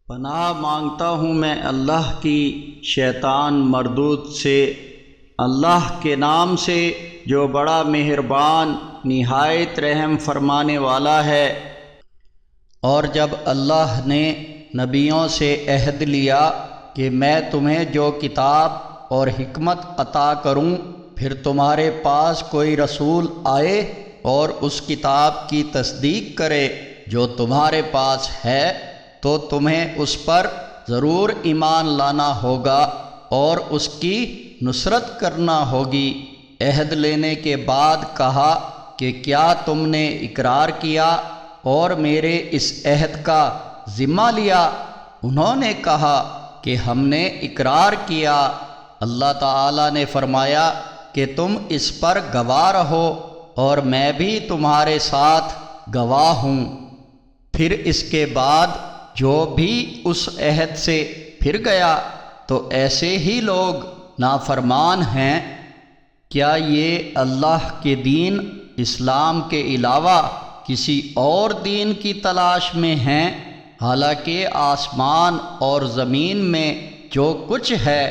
پناہ مانگتا ہوں میں اللہ کی شیطان مردود سے، اللہ کے نام سے جو بڑا مہربان نہایت رحم فرمانے والا ہے۔ اور جب اللہ نے نبیوں سے عہد لیا کہ میں تمہیں جو کتاب اور حکمت عطا کروں، پھر تمہارے پاس کوئی رسول آئے اور اس کتاب کی تصدیق کرے جو تمہارے پاس ہے، تو تمہیں اس پر ضرور ایمان لانا ہوگا اور اس کی نصرت کرنا ہوگی۔ عہد لینے کے بعد کہا کہ کیا تم نے اقرار کیا اور میرے اس عہد کا ذمہ لیا؟ انہوں نے کہا کہ ہم نے اقرار کیا۔ اللہ تعالیٰ نے فرمایا کہ تم اس پر گواہ رہو اور میں بھی تمہارے ساتھ گواہ ہوں۔ پھر اس کے بعد جو بھی اس عہد سے پھر گیا تو ایسے ہی لوگ نافرمان ہیں۔ کیا یہ اللہ کے دین اسلام کے علاوہ کسی اور دین کی تلاش میں ہیں؟ حالانکہ آسمان اور زمین میں جو کچھ ہے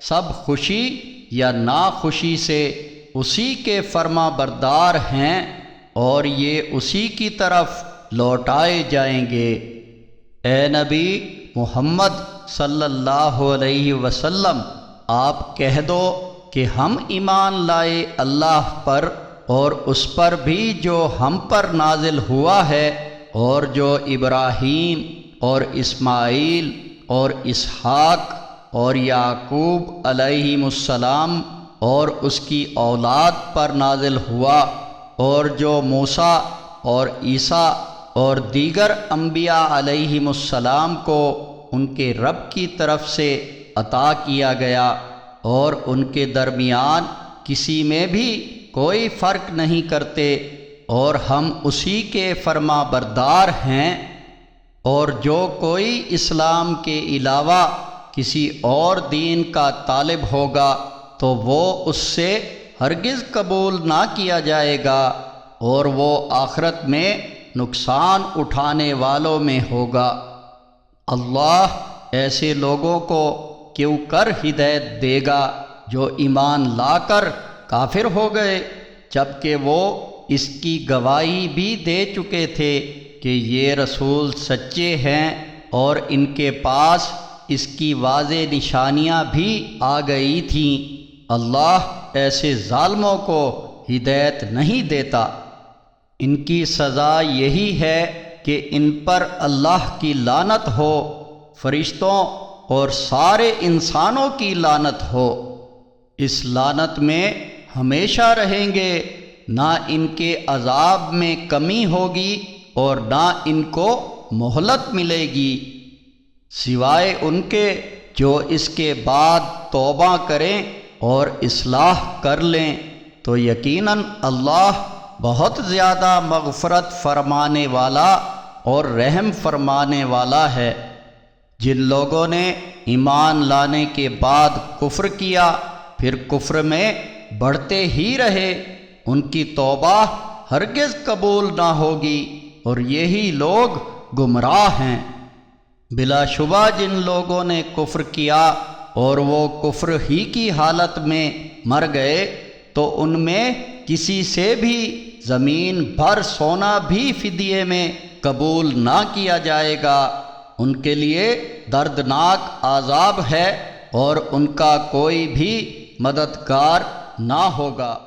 سب خوشی یا ناخوشی سے اسی کے فرما بردار ہیں اور یہ اسی کی طرف لوٹائے جائیں گے۔ اے نبی محمد صلی اللہ علیہ وسلم، آپ کہہ دو کہ ہم ایمان لائے اللہ پر اور اس پر بھی جو ہم پر نازل ہوا ہے اور جو ابراہیم اور اسماعیل اور اسحاق اور یعقوب علیہم السلام اور اس کی اولاد پر نازل ہوا، اور جو موسیٰ اور عیسیٰ اور دیگر انبیاء علیہم السلام کو ان کے رب کی طرف سے عطا کیا گیا، اور ان کے درمیان کسی میں بھی کوئی فرق نہیں کرتے، اور ہم اسی کے فرما بردار ہیں۔ اور جو کوئی اسلام کے علاوہ کسی اور دین کا طالب ہوگا تو وہ اس سے ہرگز قبول نہ کیا جائے گا، اور وہ آخرت میں نقصان اٹھانے والوں میں ہوگا۔ اللہ ایسے لوگوں کو کیوں کر ہدایت دے گا جو ایمان لا کر کافر ہو گئے، جبکہ وہ اس کی گواہی بھی دے چکے تھے کہ یہ رسول سچے ہیں اور ان کے پاس اس کی واضح نشانیاں بھی آ گئی تھیں۔ اللہ ایسے ظالموں کو ہدایت نہیں دیتا۔ ان کی سزا یہی ہے کہ ان پر اللہ کی لعنت ہو، فرشتوں اور سارے انسانوں کی لعنت ہو۔ اس لعنت میں ہمیشہ رہیں گے، نہ ان کے عذاب میں کمی ہوگی اور نہ ان کو مہلت ملے گی، سوائے ان کے جو اس کے بعد توبہ کریں اور اصلاح کر لیں، تو یقیناً اللہ بہت زیادہ مغفرت فرمانے والا اور رحم فرمانے والا ہے۔ جن لوگوں نے ایمان لانے کے بعد کفر کیا پھر کفر میں بڑھتے ہی رہے، ان کی توبہ ہرگز قبول نہ ہوگی، اور یہی لوگ گمراہ ہیں۔ بلا شبہ جن لوگوں نے کفر کیا اور وہ کفر ہی کی حالت میں مر گئے، تو ان میں کسی سے بھی زمین بھر سونا بھی فدیے میں قبول نہ کیا جائے گا۔ ان کے لیے دردناک عذاب ہے اور ان کا کوئی بھی مددگار نہ ہوگا۔